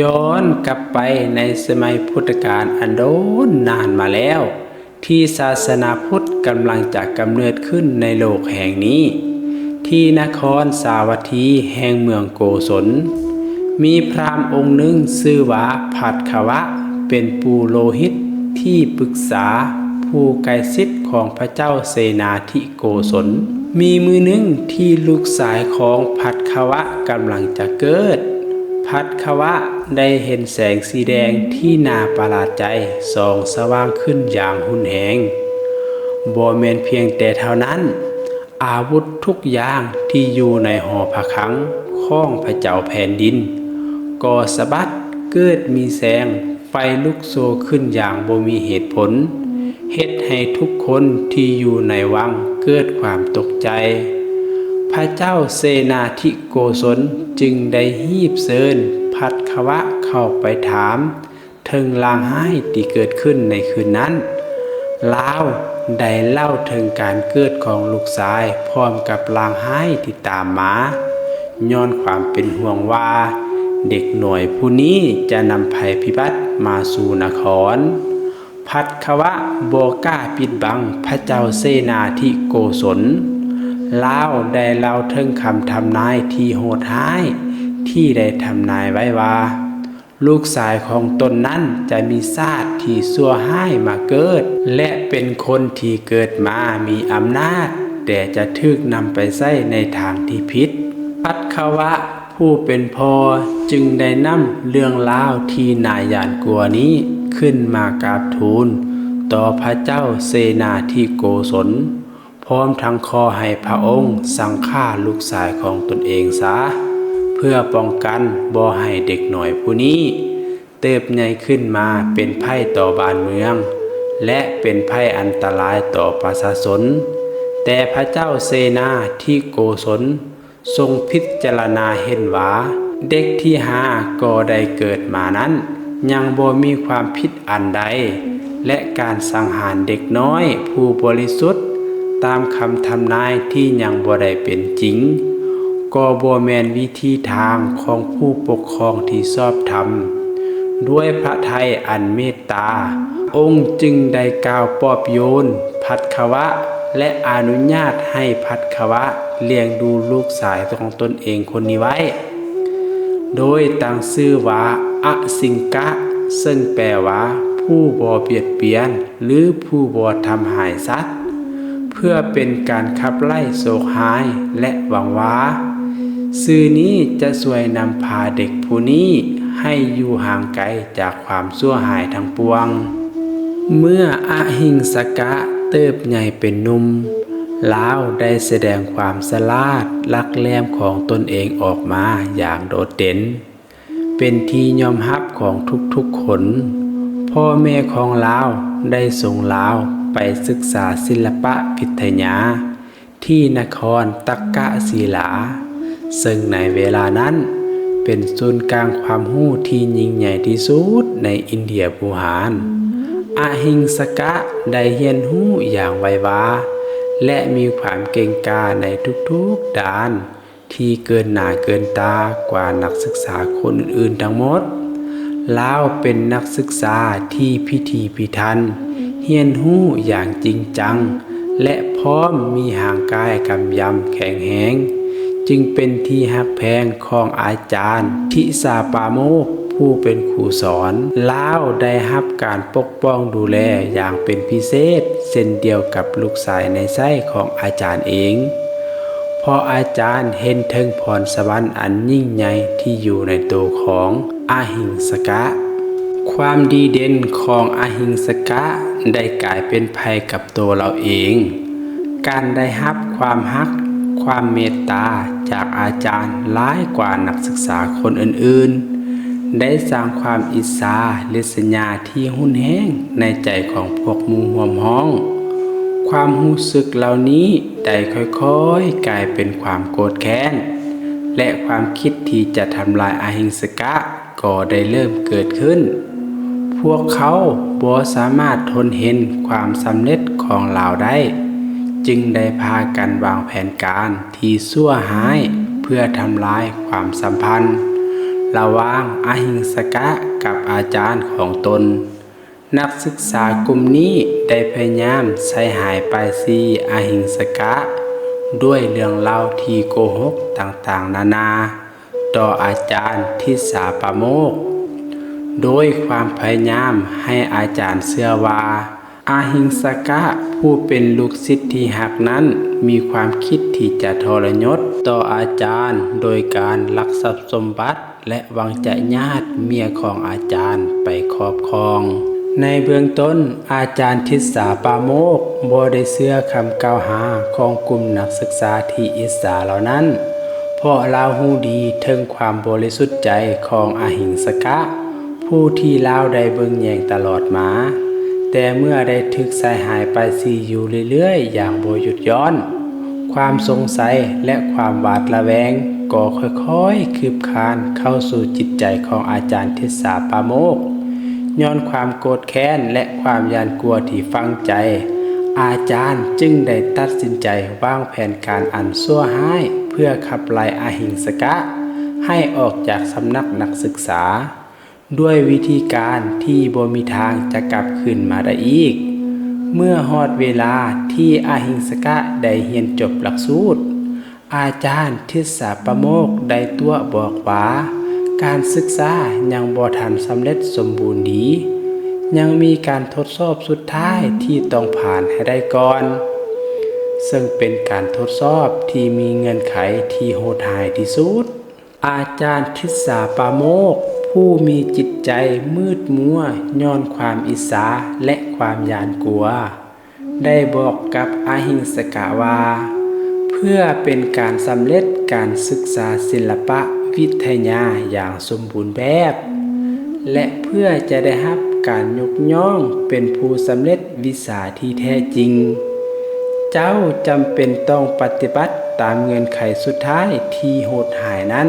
ย้อนกลับไปในสมัยพุทธกาลอันโน้นนานมาแล้วที่ศาสนาพุทธกำลังจะกำเนิดขึ้นในโลกแห่งนี้ที่นครสาวัตถีแห่งเมืองโกศลมีพราหมณ์องค์หนึ่งชื่อว่าภัทขวะเป็นปุโรหิตที่ปรึกษาผู้ใกล้ชิดของพระเจ้าเสนาธิโกศลมีมือหนึ่งที่ลูกชายของภัทขวะกำลังจะเกิดภัทขวะได้เห็นแสงสีแดงที่น่าประหลาดใจส่องสว่างขึ้นอย่างหุนแหงบ่แม่นเพียงแต่เท่านั้นอาวุธทุกอย่างที่อยู่ในหอพระคลังของพระเจ้าแผ่นดินก็สะบัดเกิดมีแสงไฟลุกโชนขึ้นอย่างบ่มีเหตุผลเฮ็ดให้ทุกคนที่อยู่ในวังเกิดความตกใจพระเจ้าเสนาธิโกศลจึงได้ฮีบเชิญภัทขวะเข้าไปถามถึงลางไห้ที่เกิดขึ้นในคืนนั้นลาวได้เล่าถึงการเกิดของลูกชายพร้อมกับลางไห้ที่ตามมาย้อนความเป็นห่วงว่าเด็กหน่อยผู้นี้จะนำภัยพิบัติมาสู่นครภัทขวะบ่กล้าปิดบังพระเจ้าเสนาธิโกศลลาวได้เล่าถึงคำทำนายที่โหดร้ายที่ได้ทำนายไว้ว่าลูกชายของตนนั้นจะมีชาติที่ชั่วร้ายมาเกิดและเป็นคนที่เกิดมามีอำนาจแต่จะถูกนำไปใช้ในทางที่ผิดภัทขวะผู้เป็นพ่อจึงได้นำเรื่องราวที่น่าหวาดกลัวนี้ขึ้นมากราบทูลต่อพระเจ้าเสนาธิโกศลพร้อมทั้งขอให้พระองค์สั่งฆ่าลูกชายของตนเองซะเพื่อป้องกันบ่ให้เด็กหน่อยผู้นี้เติบใหญ่ขึ้นมาเป็นภัยต่อบ้านเมืองและเป็นภัยอันตรายต่อประชาชนแต่พระเจ้าเสนาธิโกศลทรงพิจารณาเห็นว่าเด็กที่5ก็ได้เกิดมานั้นยังบ่มีความผิดอันใดและการสังหารเด็กน้อยผู้บริสุทธิ์ตามคำทำนายที่ยังบ่ได้เป็นจริงก็บ่แม่นวิธีทางของผู้ปกครองที่ชอบธรรมด้วยพระทัยอันเมตตาองค์จึงได้กล่าวปลอบโยนภัทขวะและอนุญาตให้ภัทขวะเลี้ยงดูลูกชายของตนเองคนนี้ไว้โดยตั้งชื่อว่าอสิงกะซึ่งแปลว่าผู้บ่เบียดเบียนหรือผู้บ่ทำหายสัตว์เพื่อเป็นการขับไล่โศกหายและหวังว่าชื่อนี้จะช่วยนำพาเด็กผู้นี้ให้อยู่ห่างไกลจากความชั่วหายทั้งปวงเมื่ออหิงสกะเติบใหญ่เป็นหนุ่มลาวได้แสดงความฉลาดลักแหลมของตนเองออกมาอย่างโดดเด่นเป็นที่ยอมรับของทุกๆคนพ่อแม่ของลาวได้ส่งลาวไปศึกษาศิลปะพิทยาที่นครตักกะศิลาซึ่งในเวลานั้นเป็นศูนย์กลางความรู้ที่ยิ่งใหญ่ที่สุดในอินเดียภูฏานอหิงสกะได้เรียนรู้อย่างไววาและมีความเก่งกาจในทุกๆด้านที่เกินหน้าเกินตากว่านักศึกษาคนอื่นๆทั้งหมดลาวเป็นนักศึกษาที่พิถีพิถันเรียนรู้อย่างจริงจังและพร้อมมีห่างกายกำยำแข็งแรงจึงเป็นที่ฮักแพงของอาจารย์ทิสาปาโมกผู้เป็นครูสอนลาวได้รับการปกป้องดูแลอย่างเป็นพิเศษเช่นเดียวกับลูกชายในไส้ของอาจารย์เองเพราะอาจารย์เห็นถึงพรสวรรค์อันยิ่งใหญ่ที่อยู่ในตัวของอหิงสกะความดีเด่นของอหิงสกะได้กลายเป็นภัยกับตัวเราเองการได้รับความฮักความเมตตาจากอาจารย์หลายกว่านักศึกษาคนอื่นๆได้สร้างความอิจฉาริษยาที่หุนแห้งในใจของพวกหมู่ร่วมห้องความรู้สึกเหล่านี้ได้ค่อยๆกลายเป็นความโกรธแค้นและความคิดที่จะทำลายอหิงสกะก็ได้เริ่มเกิดขึ้นพวกเขาบ่สามารถทนเห็นความสำเร็จของเราได้จึงได้พากันวางแผนการที่ชั่วร้ายเพื่อทำลายความสัมพันธ์ ระหว่างอหิงสกะกับอาจารย์ของตนนักศึกษากลุ่มนี้ได้พยายามใช้หายปลายสีอหิงสกะด้วยเรื่องเล่าที่โกหกต่างๆนานาต่ออาจารย์ทิสาปาโมกข์โดยความพยายามให้อาจารย์เชื่อว่าอหิงสกะผู้เป็นลูกศิษย์ที่หักนั้นมีความคิดที่จะทรยศต่ออาจารย์โดยการลักทรัพย์สมบัติและหวังจะญาติเมียของอาจารย์ไปครอบครองในเบื้องต้นอาจารย์ทิสาปาโมกข์บ่ได้เชื่อคำกล่าวหาของกลุ่มนักศึกษาที่อิจฉาเหล่านั้นเพราะลาวฮู้ดีถึงความบริสุทธิ์ใจของอหิงสกะผู้ที่ลาวได้เบิ่งแยงตลอดมาแต่เมื่อได้ถึกใส่หายไปสีอยู่เรื่อยๆอย่างบ่หยุดย้อนความสงสัยและความหวาดระแวงก็ค่อยๆคืบคลานเข้าสู่จิตใจของอาจารย์ทิสาปาโมกข์ย้อนความโกรธแค้นและความหวาดกลัวที่ฝังใจอาจารย์จึงได้ตัดสินใจวางแผนการอันชั่วร้ายเพื่อขับไล่อหิงสกะให้ออกจากสำนักนักศึกษาด้วยวิธีการที่บ่มีทางจะกลับคืนมาได้อีกเมื่อฮอดเวลาที่อหิงสกะได้เรียนจบหลักสูตรอาจารย์ทิสาปาโมกข์ได้ตัวบอกว่าการศึกษายังบ่ทันสำเร็จสมบูรณ์ดียังมีการทดสอบสุดท้ายที่ต้องผ่านให้ได้ก่อนซึ่งเป็นการทดสอบที่มีเงื่อนไขที่โหดร้ายที่สุดอาจารย์ทิสาปาโมกข์ผู้มีจิตใจมืดมัวย้อนความอิจฉาและความหวาดกลัวได้บอกกับอหิงสกะว่าเพื่อเป็นการสำเร็จการศึกษาศิลปะวิทยาอย่างสมบูรณ์แบบและเพื่อจะได้รับการยกย่องเป็นผู้สำเร็จวิชาที่แท้จริงเจ้าจำเป็นต้องปฏิบัติตามเงื่อนไขสุดท้ายที่โหดร้ายนั้น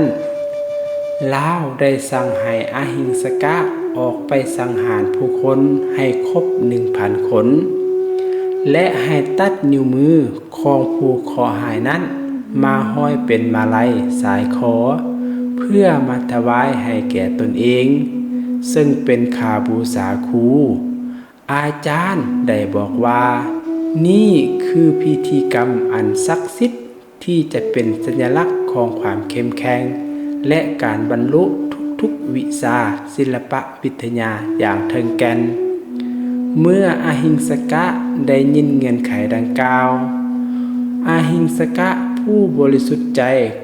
ลาวได้สั่งให้อหิงสกะออกไปสังหารผู้คนให้ครบ 1,000 คนและให้ตัดนิ้วมือของผู้คอหายนั้นมาห้อยเป็นมาลัยสายคอเพื่อมาถวายให้แก่ตนเองซึ่งเป็นค่าบูชาครูอาจารย์ได้บอกว่านี่คือพิธีกรรมอันศักดิ์สิทธิ์ที่จะเป็นสัญลักษณ์ของความเข้มแข็งและการบรรลุทุกๆวิชาศิลปะวิทยาอย่างถึงแก่นเมื่ออหิงสกะได้ยินเงื่อนไขดังกล่าวอหิงสกะผู้บริสุทธิ์ใจ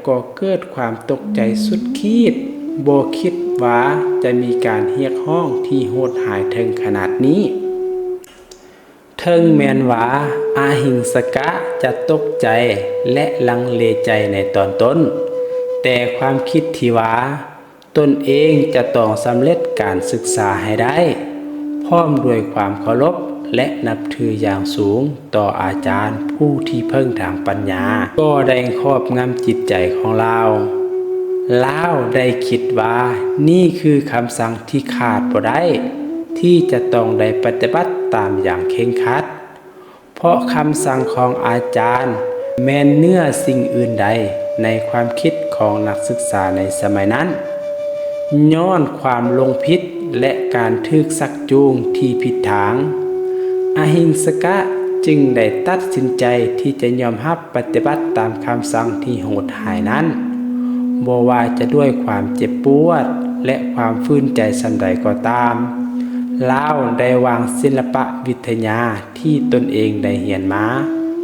ก็เกิดความตกใจสุดขีดบ่คิดว่าจะมีการเรียกร้องที่โหดร้ายถึงขนาดนี้ถึงแม้นว่าอหิงสกะจะตกใจและลังเลใจในตอนต้นแต่ความคิดที่ว่าตนเองจะต้องสำเร็จการศึกษาให้ได้พร้อมด้วยความเคารพและนับถืออย่างสูงต่ออาจารย์ผู้ที่เพิ่งทางปัญญาก็ได้ครอบงำจิตใจของเราได้คิดว่านี่คือคำสั่งที่ขาดบ่ได้ที่จะต้องได้ปฏิบัติตามอย่างเคร่งครัดเพราะคำสั่งของอาจารย์แม้นเนื้อสิ่งอื่นใดในความคิดของนักศึกษาในสมัยนั้นย้อนความหลงผิดและการถูกชักจูงที่ผิดทางอหิงสกะจึงได้ตัดสินใจที่จะยอมรับปฏิบัติตามคำสั่งที่โหดร้ายนั้นบ่ว่าจะด้วยความเจ็บปวดและความฟื้นใจส่ำใดก็ตามลาวได้วางศิลปะวิทยาที่ตนเองได้เรียนมา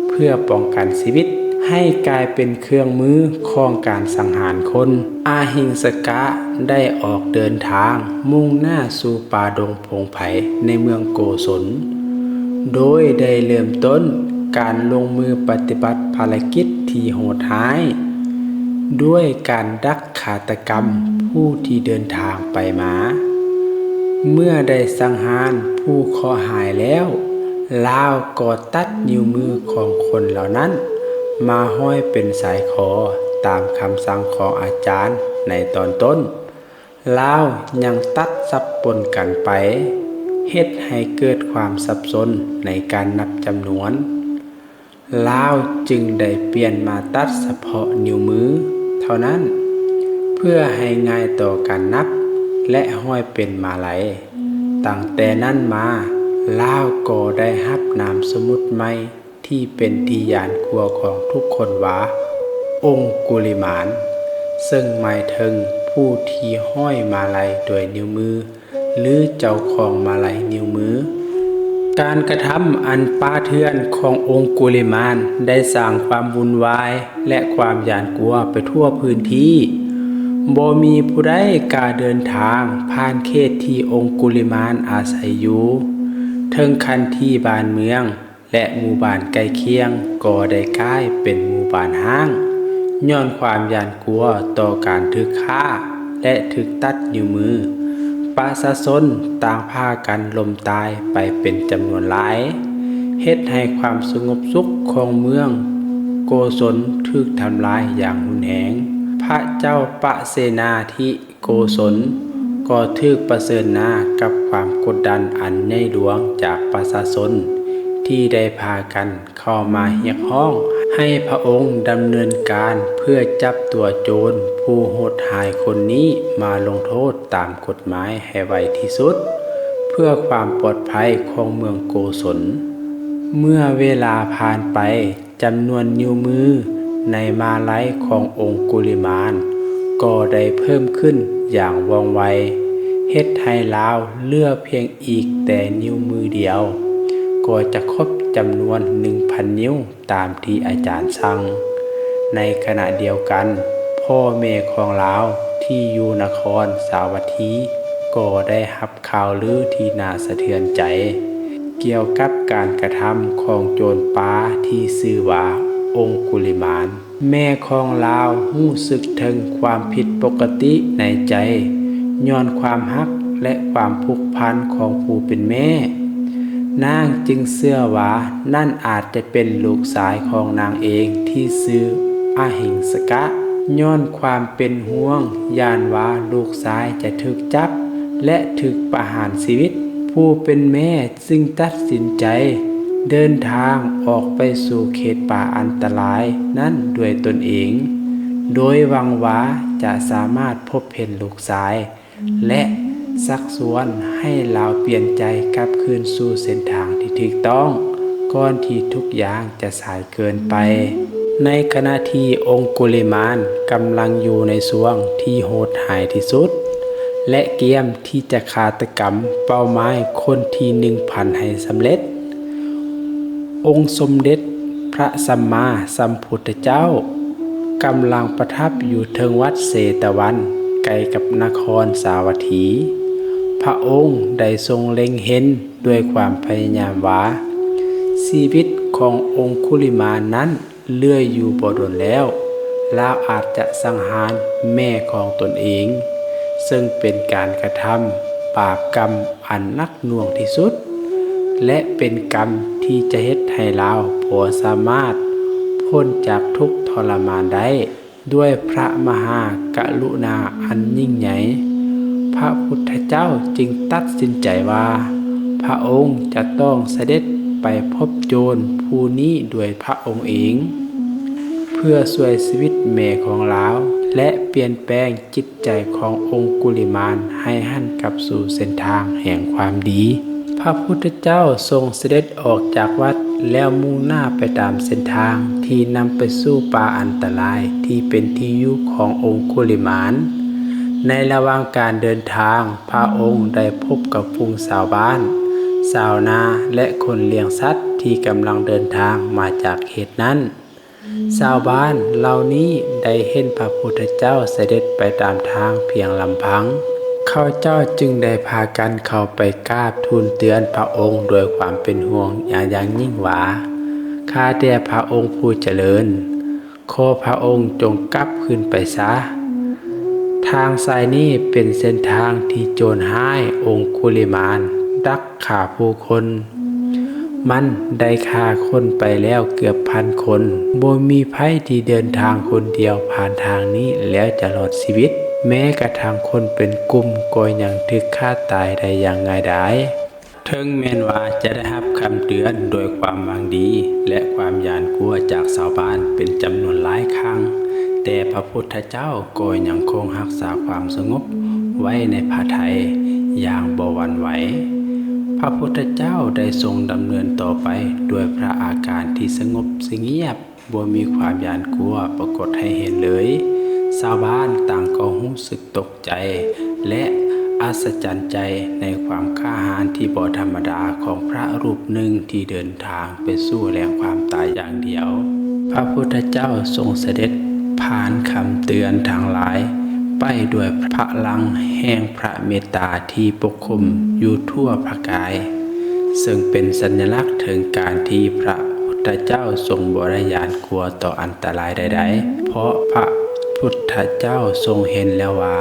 เพื่อป้องกันชีวิตให้กลายเป็นเครื่องมือของการสังหารคนอาหิงสกะได้ออกเดินทางมุ่งหน้าสู่ป่าดงพงไผ่ในเมืองโกศลโดยได้เริ่มต้นการลงมือปฏิบัติภารกิจที่โหดร้ายด้วยการดักฆาตกรรมผู้ที่เดินทางไปมาเมื่อได้สังหารผู้คอหายแล้วลาวก็ตัดนิ้วมือของคนเหล่านั้นมาห้อยเป็นสายคอตามคำสั่งของอาจารย์ในตอนต้นลาวยังตัดสับปนกันไปเฮ็ดให้เกิดความสับสนในการนับจำนวนลาวจึงได้เปลี่ยนมาตัดเฉพาะนิ้วมือเท่านั้น เพื่อให้ง่ายต่อการนับและห้อยเป็นมาลัยตั้งแต่นั้นมาลาวก็ได้รับนามสมมุติใหม่ที่เป็นที่ยานกลัวของทุกคนว่าองคุลิมานซึ่งหมายถึงผู้ที่ห้อยมาลัยโดยนิ้วมือหรือเจ้าของมาลัยนิ้วมือการกระทำอันป่าเถื่อนขององคุลิมานได้สร้างความวุ่นวายและความหวาดกลัวไปทั่วพื้นที่บ่มีผู้ใดกล้าเดินทางผ่านเขตที่องคุลิมานอาศัยอยู่ถึงขั้นที่บ้านเมืองและหมู่บ้านใกล้เคียงก็ได้กลายเป็นหมู่บ้านร้างย้อนความหวาดกลัวต่อการถูกฆ่าและถูกตัดนิ้วมือประชาชนต่างพากันล้มตายไปเป็นจำนวนหลายเฮ็ดให้ความสงบสุขของเมืองโกศลถูกทำลายอย่างรุนแรงพระเจ้าปเสนาธิโกศลก็ถูกประเสริญหน้ากับความกดดันอันใหญ่หลวงจากประชาชนที่ได้พากันเข้ามาเรียกร้องให้พระองค์ดำเนินการเพื่อจับตัวโจรผู้โหดร้ายคนนี้มาลงโทษตามกฎหมายให้ไวที่สุดเพื่อความปลอดภัยของเมืองโกศลเมื่อเวลาผ่านไปจำนวนนิ้วมือในมาลัยขององคุลิมานก็ได้เพิ่มขึ้นอย่างว่องไวเฮ็ดให้ลาวเหลือเพียงอีกแต่นิ้วมือเดียวก็จะครบจำนวน 1,000 นิ้วตามที่อาจารย์สั่งในขณะเดียวกันพ่อแม่ของลาวที่อยู่นครสาวัตถีก็ได้รับข่าวลือที่น่าสะเทือนใจเกี่ยวกับการกระทำของโจรป่าที่ชื่อว่าองคุลิมานแม่ของลาวรู้สึกถึงความผิดปกติในใจย้อนความรักและความผูกพันของผู้เป็นแม่นางจึงเชื่อว่านั่นอาจจะเป็นลูกชายของนางเองที่ชื่ออหิงสกะย้อนความเป็นห่วงย่านว่าลูกชายจะถูกจับและถูกประหารชีวิตผู้เป็นแม่จึงตัดสินใจเดินทางออกไปสู่เขตป่าอันตรายนั้นด้วยตนเองโดยหวังว่าจะสามารถพบเห็นลูกชายและชักชวนให้ลาวเปลี่ยนใจกลับคืนสู่เส้นทางที่ถูกต้องก่อนที่ทุกอย่างจะสายเกินไปในขณะที่องคุลิมานกำลังอยู่ในช่วงที่โหดร้ายที่สุดและเกียมที่จะฆาตกรรมเป้าหมายคนที่ 1,000 ให้สำเร็จองค์สมเด็จพระสัมมาสัมพุทธเจ้ากำลังประทับอยู่เทิงวัดเชตวันไกลกับนครสาวัตถีพระองค์ได้ทรงเล็งเห็นด้วยความพยายามว่าชีวิตขององคุลิมานนั้นเลื่อยอยู่บ่ดนแล้วลาวอาจจะสังหารแม่ของตนเองซึ่งเป็นการกระทำบาปกรรมอันหนักหน่วงที่สุดและเป็นกรรมที่จะเฮ็ดให้ลาวบ่สามารถพ้นจากทุกข์ทรมานได้ด้วยพระมหากรุณาอันยิ่งใหญ่พระพุทธเจ้าจึงตัดสินใจว่าพระองค์จะต้องเสด็จไปพบโจรผู้นี้ด้วยพระองค์เองเพื่อช่วยชีวิตแม่ของลาวและเปลี่ยนแปลงจิตใจขององคุลิมานให้หันกลับสู่เส้นทางแห่งความดีพระพุทธเจ้าทรงเสด็จออกจากวัดแล้วมุ่งหน้าไปตามเส้นทางที่นำไปสู่ป่าอันตรายที่เป็นที่อยู่ขององคุลิมานในระหว่างการเดินทางพระองค์ได้พบกับฝูงชาวบ้านชาวนาและคนเลี้ยงสัตว์ที่กำลังเดินทางมาจากเขตนั้นชาวบ้านเหล่านี้ได้เห็นพระพุทธเจ้าเสด็จไปตามทางเพียงลำพังเขาเจ้าจึงได้พากันเข้าไปกราบทูลเตือนพระองค์ด้วยความเป็นห่วงอย่างยิ่งว่าข้าแต่พระองค์ผู้เจริญขอพระองค์จงกลับคืนไปซะทางสายนี้เป็นเส้นทางที่โจรร้ายองคุลิมานดักฆ่าผู้คนมันได้ฆ่าคนไปแล้วเกือบ1,000 คนบ่มีไผที่เดินทางคนเดียวผ่านทางนี้แล้วจะรอดชีวิตแม้กระทั่งคนเป็นกลุ่มก็ยังถูกฆ่าตายได้อย่างง่ายดายถึงแม้นว่าจะได้รับคำเตือนโดยความหวังดีและความหวาดกลัวจากชาวบ้านเป็นจำนวนหลายครั้ง แต่พระพุทธเจ้าก็ยังคงรักษาความสงบไว้ในพระทัยอย่างบ่หวั่นไหวพระพุทธเจ้าได้ทรงดำเนินต่อไปด้วยพระอาการที่สงบเงียบบ่มีความหวาดกลัวปรากฏให้เห็นเลยชาวบ้านต่างก็รู้สึกตกใจและอัศจรรย์ใจในความกล้าหาญที่บ่ธรรมดาของพระรูปหนึ่งที่เดินทางไปสู่แหล่งความตายอย่างเดียวพระพุทธเจ้าทรงเสด็จผ่านคำเตือนทั้งหลายไปด้วยพลังแห่งพระเมตตาที่ปกคลุมอยู่ทั่วพระกายซึ่งเป็นสัญลักษณ์ถึงการที่พระพุทธเจ้าทรงบ่ได้หวาดกลัวต่ออันตรายใดๆเพราะพระพุทธเจ้าทรงเห็นแล้วว่า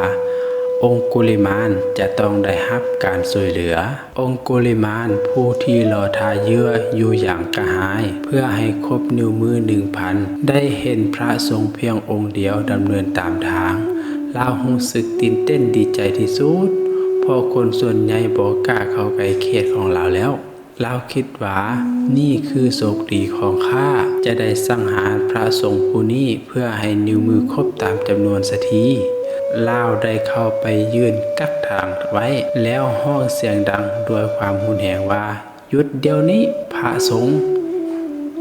องคุลิมานจะต้องได้รับการช่วยเหลือองคุลิมานผู้ที่รอทาเยื่ออยู่อย่างกระหายเพื่อให้ครบนิ้วมือ 1,000 ได้เห็นพระทรงเพียงองค์เดียวดำเนินตามทางลาวรู้สึกตื่นเต้นดีใจที่สุดเพราะคนส่วนใหญ่บ่กล้าเข้าใกล้เขตของเราแล้วลาวคิดว่านี่คือโชคดีของข้าจะได้สังหารพระสงฆ์ผู้นี้เพื่อให้นิ้วมือครบตามจำนวนสักทีลาวได้เข้าไปยืนกักทางไว้แล้วห้องเสียงดังด้วยความหุนแหงว่าหยุดเดี๋ยวนี้พระสงฆ์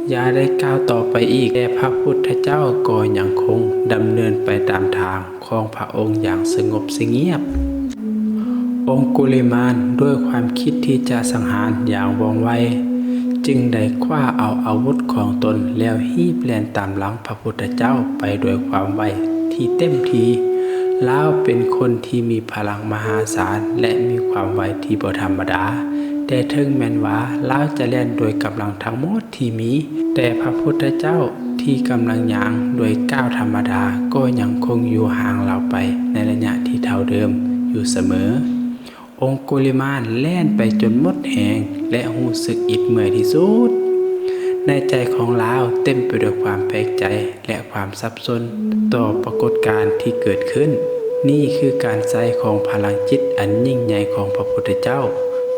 อย่าได้ก้าวต่อไปอีกแต่พระพุทธเจ้าก็ยังคงดำเนินไปตามทางของพระองค์อย่างสงบเงียบองคุลิมานด้วยความคิดที่จะสังหารอย่างว่องไวจึงได้คว้าเอาอาวุธของตนแล้วฮีบแล่นตามหลังพระพุทธเจ้าไปด้วยความไวที่เต็มทีลาวเป็นคนที่มีพลังมหาศาลและมีความไวที่บ่ธรรมดาแต่ถึงแม้นว่าลาวจะแล่นโดยกำลังทั้งหมดที่มีแต่พระพุทธเจ้าที่กำลังย่างโดยก้าวธรรมดาก็ยังคงอยู่ห่างเราไปในระยะที่เท่าเดิมอยู่เสมอองคุลิมานแล่นไปจนหมดแรงและรู้สึกอิดเมื่อยที่สุดในใจของลาวเต็มไปด้วยความแปลกใจและความสับสนต่อปรากฏการณ์ที่เกิดขึ้นนี่คือการใช้ของพลังจิตอันยิ่งใหญ่ของพระพุทธเจ้า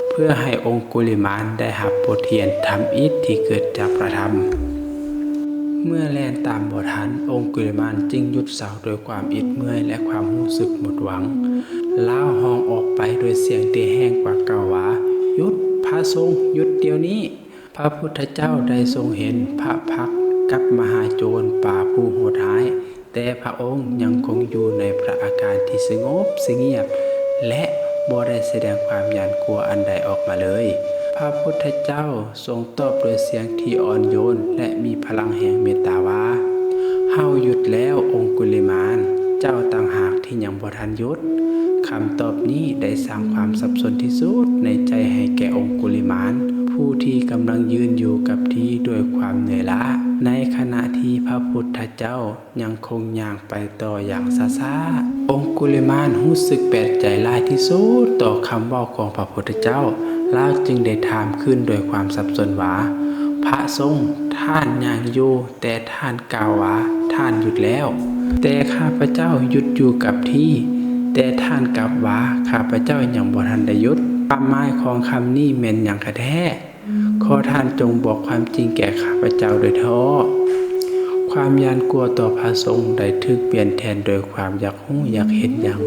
เพื่อให้องคุลิมานได้รับบทเรียนธรรมอิทธิที่เกิดจากพระธรรมเมื่อแล่นตามบ่ทันองคุลิมานจึงหยุดเสาโดยความอิดเมื่อยและความรู้สึกหมดหวังลาวห้องออกไปโดยเสียงที่แห้งกว่าเก่าว่าหยุดพระสงฆ์หยุดเดี๋ยวนี้พระพุทธเจ้าได้ทรงเห็นพระพักตร์กับมหาโจรป่าผู้โหดร้ายแต่พระองค์ยังคงอยู่ในพระอาการที่สงบเงียบและบ่ได้แสดงความหวาดกลัวอันใดออกมาเลยพระพุทธเจ้าทรงตอบด้วยเสียงที่อ่อนโยนและมีพลังแห่งเมตตาว่าเฮาหยุดแล้วองคุลิมานเจ้าต่างหากที่ยังบ่ทันหยุดคำตอบนี้ได้สร้างความสับสนที่สุดในใจให้แก่องคุลิมานผู้ที่กำลังยืนอยู่กับที่ด้วยความเหนื่อยล้าในขณะที่พระพุทธเจ้ายังคงย่างไปต่ออย่างช้าๆองคุลิมานรู้สึกแปลกใจหลายที่สุดต่อคำเว้าของพระพุทธเจ้าลาวจึงได้ถามขึ้นโดยความสับสนว่าพระสงฆ์ท่านย่างอยู่แต่ท่านกล่าวว่าท่านหยุดแล้วแต่ข้าพเจ้าหยุดอยู่กับที่แต่ท่านกลับว่าข้าพเจ้ายังบ่ทันได้หยุดความหมายของคำนี้แม่นหยังคะแท้ขอท่านจงบอกความจริงแก่ข้าพเจ้าโดยเถิดความหวาดกลัวต่อพระสงฆ์ได้ถูกเปลี่ยนแทนโดยความอยากรู้อยากเห็นอย่าง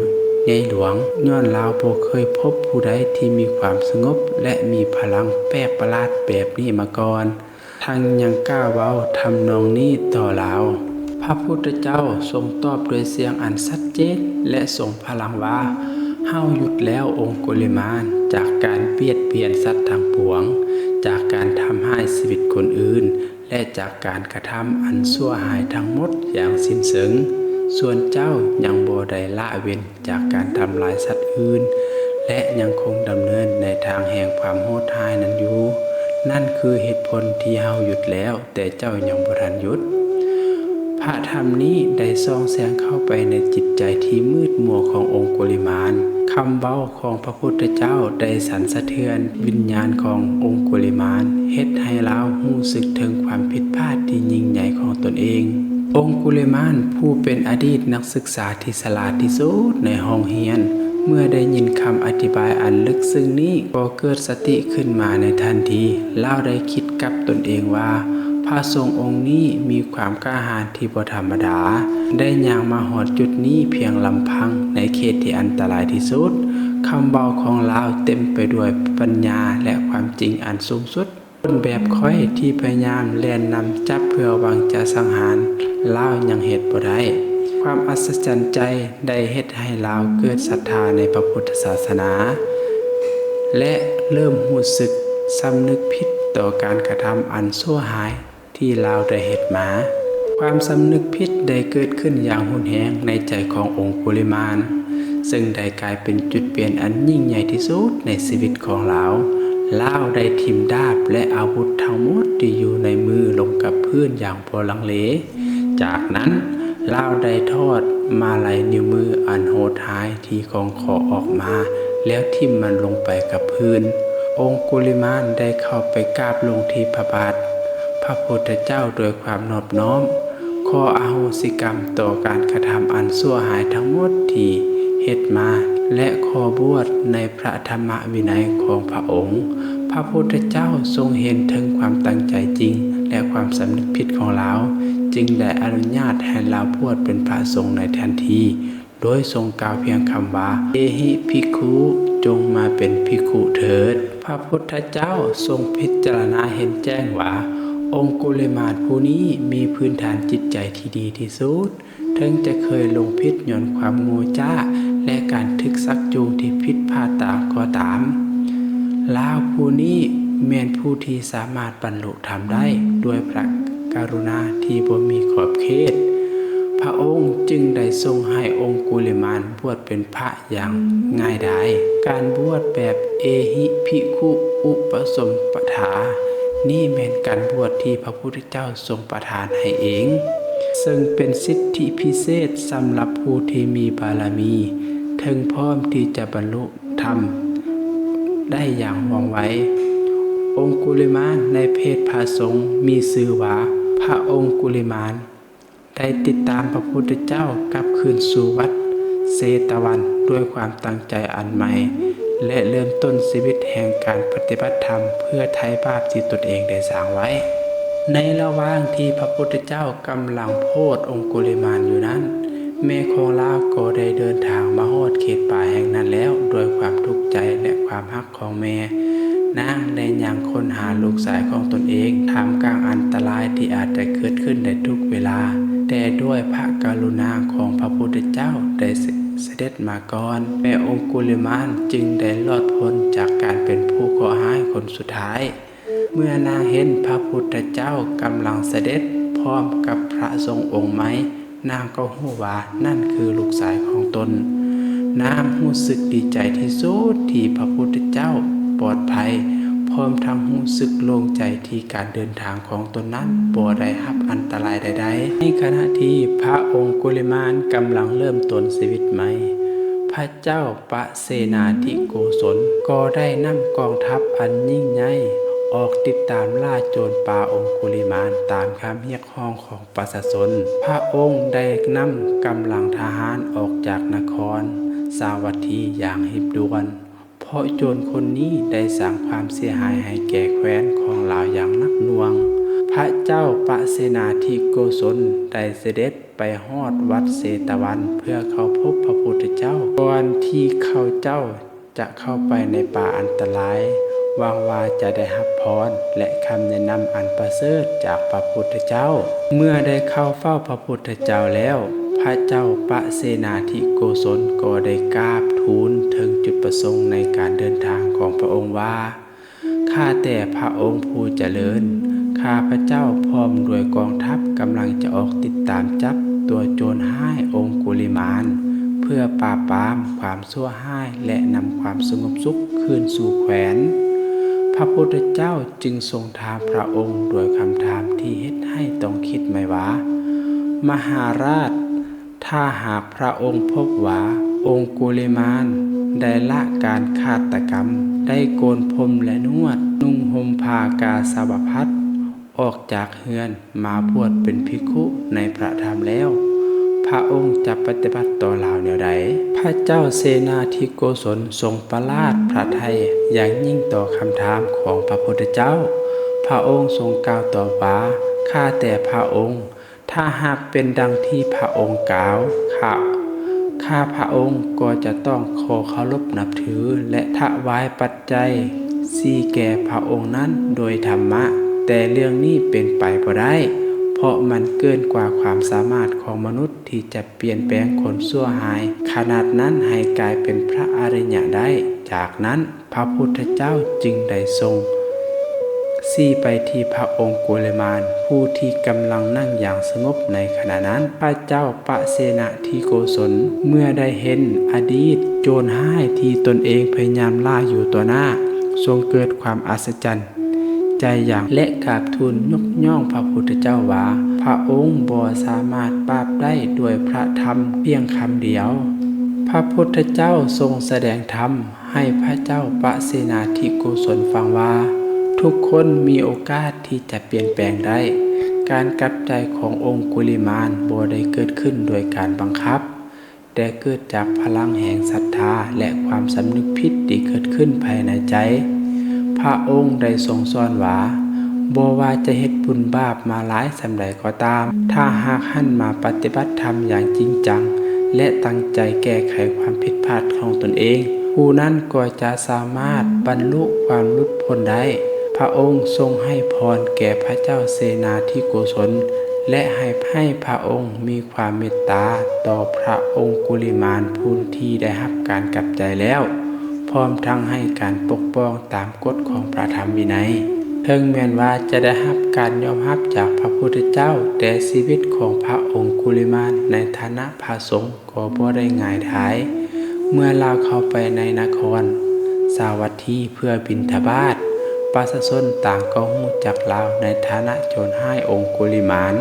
ใหญ่หลวงย้อนลาวบ่เคยพบผู้ใดที่มีความสงบและมีพลังแปลกประหลาดแบบนี้มาก่อนทั้งยังกล้าเว้าทำนองนี้ต่อลาวพระพุทธเจ้าทรงตอบด้วยเสียงอันชัดเจนและทรงพลังว่าเฮาหยุดแล้วองคุลิมานจากการเบียดเบียนสัตว์ทั้งปวงจากการทำให้ชีวิตคนอื่นและจากการกระทำอันชั่วหายทั้งหมดอย่างสิ้นเชิงส่วนเจ้ายังบ่ได้ละเว้นจากการทำลายสัตว์อื่นและยังคงดำเนินในทางแห่งความโหดร้ายนั้นอยู่นั่นคือเหตุผลที่เฮาหยุดแล้วแต่เจ้ายังบ่ทันหยุดพระธรรมนี้ได้ส่องแสงเข้าไปในจิตใจที่มืดมัวขององคุลิมานคำเว้าของพระพุทธเจ้าได้สั่นสะเทือนวิญญาณขององคุลิมานเฮ็ดให้ลาวรู้สึกถึงความผิดพลาดที่ยิ่งใหญ่ของตนเององคุลิมานผู้เป็นอดีตนักศึกษาที่ฉลาดที่สุดในห้องเรียนเมื่อได้ยินคำอธิบายอันลึกซึ้งนี้ก็เกิดสติขึ้นมาในทันทีลาวได้คิดกับตนเองว่าพ พระสงฆ์องค์นี้มีความกล้าหาญที่บ่ธรรมดาได้ย่างมาหอดจุดนี้เพียงลำพังในเขตที่อันตรายที่สุดคำเบาของลาวเต็มไปด้วยปัญญาและความจริงอันสูงสุดคนแบบค่อยที่พยายามแล่นนำจับเพื่อหวังจะสังหารลาวยังเฮ็ดบ่ได้ความอัศจรรย์ใจได้เฮ็ดให้ลาวเกิดศรัทธาในพระพุทธศาสนาและเริ่มรู้สึกสำนึกผิดต่อการกระทำอันชั่วหายที่ลาวได้เฮ็ดมาความสำนึกผิดได้เกิดขึ้นอย่างรุนแรงในใจขององคุลิมานซึ่งได้กลายเป็นจุดเปลี่ยนอันยิ่งใหญ่ที่สุดในชีวิตของลาวได้ทิ่มดาบและอาวุธทั้งหมดที่อยู่ในมือลงกับพื้นอย่างบ่ลังเลจากนั้นลาวได้ทอดมาลัยนิ้วมืออันโหดร้ายที่ของคอออกมาแล้วทิ่มมันลงไปกับพื้นองคุลิมานได้เข้าไปกราบลงที่พระบาทพระพุทธเจ้าโดยความนอบน้อมขออโหสิกรรมต่อการกระทำอันชั่วหายทั้งหมดที่เฮ็ดมาและขอบวชในพระธรรมวินัยของพระองค์พระพุทธเจ้าทรงเห็นถึงความตั้งใจจริงและความสำนึกผิดของเราจึงได้อนุญาตให้เราบวชเป็นพระสงฆ์ในทันทีโดยทรงกล่าวเพียงคำว่าเอหิภิกขุจงมาเป็นภิกขุเถิดพระพุทธเจ้าทรงพิจารณาเห็นแจ้งว่าองคุลิมานผู้นี้มีพื้นฐานจิตใจที่ดีที่สุดถึงจะเคยลงผิดย้อนความโง่จ้าและการทึกซักจูงที่ผิดพลาดตามก็ตามลาวผู้นี้แม่นผู้ที่สามารถบรรลุธรรมได้ด้วยพระกรุณาที่บ่มีขอบเขตพระองค์จึงได้ทรงให้องคุลิมานบวชเป็นพระอย่างง่ายดายการบวชแบบเอหิภิกขุอุปสมปทานี่แม่นการบวชที่พระพุทธเจ้าทรงประทานให้เองซึ่งเป็นสิทธิพิเศษสำหรับผู้ที่มีบารมีถึงพร้อมที่จะบรรลุธรรมได้อย่างว่องไวองคุลิมานในเพศพระสงฆ์มีชื่อว่าพระองคุลิมานได้ติดตามพระพุทธเจ้ากลับคืนสู่วัดเชตวันด้วยความตั้งใจอันใหม่และเริ่มต้นชีวิตแห่งการปฏิบัติธรรมเพื่อไถ่บาปที่ตนเองได้สร้างไว้ในระหว่างที่พระพุทธเจ้ากำลังโพธองคุลิมานอยู่นั้นแม่ของลาวก็ได้เดินทางมาฮอดเขตป่าแห่งนั้นแล้วด้วยความทุกข์ใจและความฮักของแม่นางได้ยังค้นหาลูกชายของตนเองท่ามกลางอันตรายที่อาจจะเกิดขึ้นได้ทุกเวลาแต่ด้วยพระกรุณาของพระพุทธเจ้าได้เสด็จมาก่อนแม่องคุลิมานจึงได้รอดพ้นจากการเป็นผู้เคราะห์ร้ายคนสุดท้ายเมื่อนางเห็นพระพุทธเจ้ากำลังเสด็จพร้อมกับพระสงฆ์องค์ใหม่นางก็รู้ว่านั่นคือลูกชายของตนนางรู้สึกดีใจที่สุดที่พระพุทธเจ้าปลอดภัยพร้อมทั้งรู้สึกโล่งใจที่การเดินทางของตนนั้นบ่ได้รับอันตรายใดๆในขณะที่พระองคุลิมานกำลังเริ่มต้นชีวิตใหม่พระเจ้าปเสนาธิโกศลก็ได้นำกองทัพอันยิ่งใหญ่ออกติดตามล่าโจรป่าองคุลิมานตามคำเรียกร้องของประชาชนพระองค์ได้นำกำลังทหารออกจากนครสาวัตถีอย่างรีบด่วนเพราะโจรคนนี้ได้สร้างความเสียหายให้แก่แคว้นของลาวอย่างหนักหน่วงพระเจ้าปเสนาธิโกศลได้เสด็จไปฮอดวัดเชตวันเพื่อเข้าพบพระพุทธเจ้าก่อนที่เขาเจ้าจะเข้าไปในป่าอันตรายหวังว่าจะได้รับพรและคำแนะนำอันประเสริฐจากพระพุทธเจ้าเมื่อได้เข้าเฝ้าพระพุทธเจ้าแล้วพระเจ้าปเสนาธิโกศลก็ได้กราบทูลถึงจุดประสงค์ในการเดินทางของพระองค์ว่าข้าแต่พระองค์ผู้เจริญข้าพระเจ้าพร้อมด้วยกองทัพกำลังจะออกติดตามจับตัวโจรร้ายองคุลิมานเพื่อปราบปรามความชั่วร้ายและนำความสงบสุขคืนสู่แคว้นพระพุทธเจ้าจึงทรงถามพระองค์ด้วยคำถามที่เฮ็ดให้ต้องคิดไม่ว่ามหาราชถ้าหากพระองค์พบว่าองคุลิมานได้ละการฆาตกรรมได้โกนผมและนวดนุ่งห่มผ้ากาสาวพัสออกจากเรือนมาบวชเป็นภิกขุในพระธรรมแล้วพระองค์จะปฏิบัติต่อลาวแนวใดพระเจ้าเสนาธิโกศลทรงประหลาดพระทัยอย่างยิ่งต่อคำถามของพระพุทธเจ้าพ พระองค์ทรงกล่าวต่อว่าข้าแต่พระองค์ถ้าหากเป็นดังที่พระองค์กล่าวข้าพระองค์ก็จะต้องขอเคารพนับถือและถวายปัจจัยแก่พระองค์นั้นโดยธรรมะแต่เรื่องนี้เป็นไปบ่ได้เพราะมันเกินกว่าความสามารถของมนุษย์ที่จะเปลี่ยนแปลงคนชั่วหายขนาดนั้นให้กลายเป็นพระอริยะได้จากนั้นพระพุทธเจ้าจึงได้ทรงไปที่พระองค์กุลิมานผู้ที่กำลังนั่งอย่างสงบในขณะนั้นพระเจ้าปเสนทิโกศลเมื่อได้เห็นอดีตโจรห้ายที่ตนเองพยายามล่าอยู่ต่อหน้าทรงเกิดความอัศจรรย์ใจอย่างและกราบทูลยกย่องพระพุทธเจ้าว่าพระองค์บ่สามารถปราบได้ด้วยพระธรรมเพียงคำเดียวพระพุทธเจ้าทรงแสดงธรรมให้พระเจ้าปเสนทิโกศลฟังว่าทุกคนมีโอกาสที่จะเปลี่ยนแปลงได้การกลับใจขององค์กุลิมานบ่ได้เกิดขึ้นโดยการบังคับแต่เกิดจากพลังแห่งศรัทธาและความสำนึกผิดที่เกิดขึ้นภายในใจพระองค์ได้ทรงสอนว่าบ่ว่าจะเฮ็ดบุญบาปมาหลายสำใดก็ตามถ้าหากหันมาปฏิบัติธรรมอย่างจริงจังและตั้งใจแก้ไขความผิดพลาดของตนเองผู้นั้นก็จะสามารถบรรลุความหลุดพ้นได้พระองค์ทรงให้พรแก่พระเจ้าเสนาธิโกศลและให้พระองค์มีความเมตตาต่อพระองค์กุลิมานผู้ที่ได้รับการกลับใจแล้วพร้อมทั้งให้การปกป้องตามกฎของพระธรรมวินัยถึงแม้ว่าจะได้รับการยอมรับจากพระพุทธเจ้าแต่ชีวิตของพระองค์กุลิมานในฐานะพระสงฆ์ก็บ่ได้ง่ายดายเมื่อเราเข้าไปในนครสาวัตถีเพื่อบิณฑบาตประชาชนต่างก็ฮู้จักลาวในฐานะโจรห้ายองค์กุลิมาน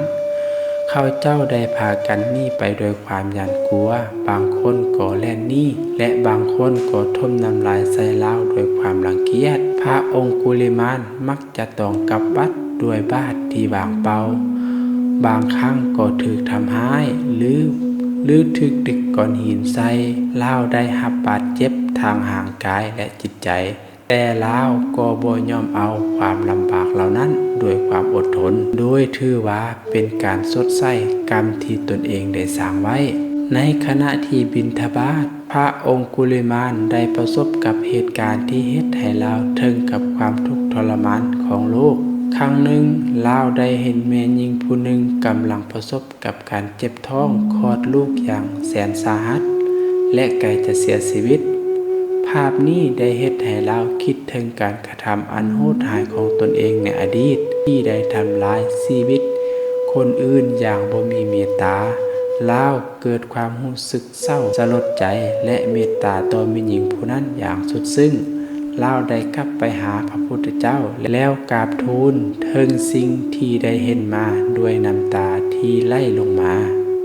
เขาเจ้าได้พากันหนีไปโดยความหวาดกลัวบางคนก็แล่นหนีและบางคนก็ทุ่มน้ำลายใส่ลาวโดยความรังเกียจพระองค์กุลิมานมักจะต้องกลับวัดด้วยบาตรที่บางเปาบางครั้งก็ถูกทำร้ายหรือถูกดึกก้อนหินใส่ลาวได้รับบาดเจ็บทางร่างกายและจิตใจแต่ลาวก็บ่ยอมเอาความลำบากเหล่านั้นด้วยความอดทนโดยถือว่าเป็นการชดใช้กรรมที่ตนเองได้สร้างไว้ในขณะที่บิณฑบาตพระองค์กุลิมานได้ประสบกับเหตุการณ์ที่เฮ็ดให้ลาวถึงกับความทุกข์ทรมานของโลกครั้งหนึ่งลาวได้เห็นแม่หญิงผู้หนึ่งกำลังประสบกับการเจ็บท้องคลอดลูกอย่างแสนสาหัสและใกล้จะเสียชีวิตภาพนี้ได้เฮ็ดให้เราคิดถึงการกระทำอันโหดร้ายของตนเองในอดีตที่ได้ทำลายชีวิตคนอื่นอย่างบ่มีเมตตาลาวเกิดความรู้สึกเศร้าสลดใจและเมตตาต่อแม่หญิงผู้นั้นอย่างสุดซึ้งลาวได้กลับไปหาพระพุทธเจ้าแล้วกราบทูลถึงสิ่งที่ได้เห็นมาด้วยน้ำตาที่ไหลลงมา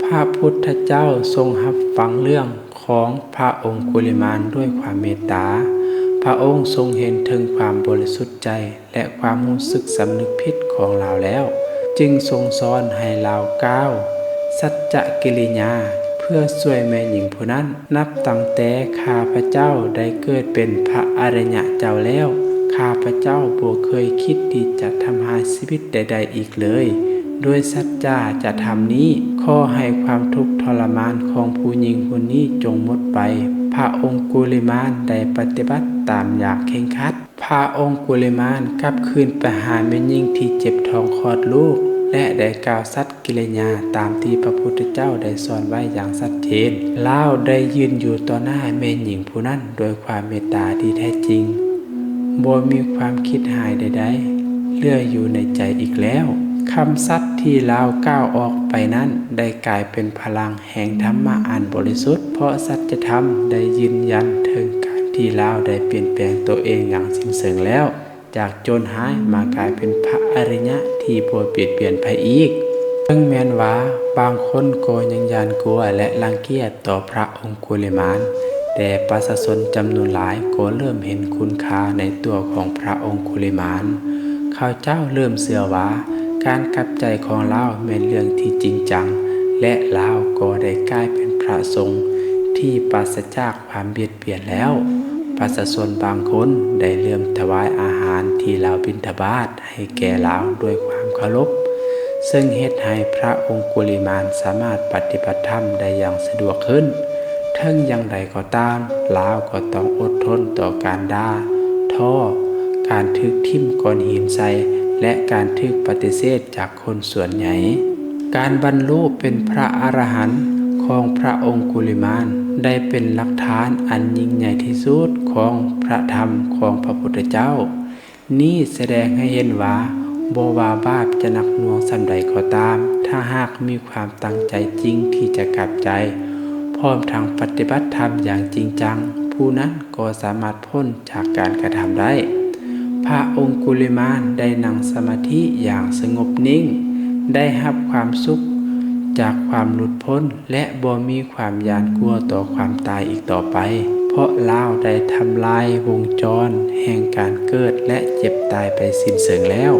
พระพุทธเจ้าทรงรับฟังเรื่องของพระองค์กุลิมานด้วยความเมตตาพระองค์ทรงเห็นถึงความบริสุทธิ์ใจและความรู้สึกสำนึกผิดของเราแล้วจึงทรงสอนให้เราก้าวสัจจกิริยาเพื่อช่วยแม่หญิงผู้นั้นนับตั้งแต่ข้าพเจ้าได้เกิดเป็นพระอริยะเจ้าแล้วข้าพเจ้าบ่เคยคิดที่จะทำลายชีวิตใดๆอีกเลยด้วยสัจจะจะทำนี้ขอให้ความทุกข์ทรมานของผู้หญิงคนนี้จงหมดไปพระองค์กุลิมานได้ปฏิบัติตามอย่างเคร่งครัดพระองค์กุลิมานกลับคืนไปหาแม่หญิงที่เจ็บท้องคลอดลูกและได้กล่าวสัตย์กิริยาตามที่พระพุทธเจ้าได้สอนไว้อย่างชัดเจนลาวได้ยืนอยู่ต่อหน้าแม่หญิงผู้นั้นโดยความเมตตาที่แท้จริงบ่มีความคิดหายใดๆเหลืออยู่ในใจอีกแล้วคำสัตย์ที่ลาวก้าวออกไปนั้นได้กลายเป็นพลังแห่งธรรมะอันบริสุทธิ์เพราะสัจธรรมได้ยืนยันถึงการที่ลาวได้เปลี่ยนแปลงตัวเองอย่างสิ้นเชิงแล้วจากโจรหายมากลายเป็นพระอริยะที่บ่เปลี่ยนไปอีกถึงแม้นว่าบางคนก็ยังหวาดกลัวและรังเกียจต่อพระองค์กุลิมานแต่ประชาชนจำนวนหลายก็เริ่มเห็นคุณค่าในตัวของพระองค์กุลิมานเขาเจ้าเริ่มเชื่อว่าการกลับใจของลาวเป็นเรื่องที่จริงจังและลาวก็ได้กลายเป็นพระสงฆ์ที่ปราศจากความเบียดเบียนแล้ว ประชาชนบางคนได้เริ่มถวายอาหารที่ลาวบิณฑบาตให้แก่ลาวด้วยความเคารพซึ่งเฮ็ดให้พระองคุลิมานสามารถปฏิบัติธรรมได้อย่างสะดวกขึ้นทั้งอย่างใดก็ตามลาวก็ต้องอดทนต่อการด่าท้อการทึกทิ่มก้อนหินใส่และการทึกปฏิเสธจากคนส่วนใหญ่การบรรลุเป็นพระอรหันต์ของพระองคุลิมานได้เป็นหลักฐานอันยิ่งใหญ่ที่สุดของพระธรรมของพระพุทธเจ้านี่แสดงให้เห็นว่าบ่ว่าบาปจะหนักหน่วงส่ำใดก็ตามถ้าหากมีความตั้งใจจริงที่จะกลับใจพร้อมทางปฏิบัติธรรมอย่างจริงจังผู้นั้นก็สามารถพ้นจากการกระทำได้พระองคุลิมานได้นั่งสมาธิอย่างสงบนิ่งได้รับความสุขจากความหลุดพ้นและบ่มีความหวาดกลัวต่อความตายอีกต่อไปเพราะลาวได้ทำลายวงจรแห่งการเกิดและเจ็บตายไปสิ้นเชิงแล้ว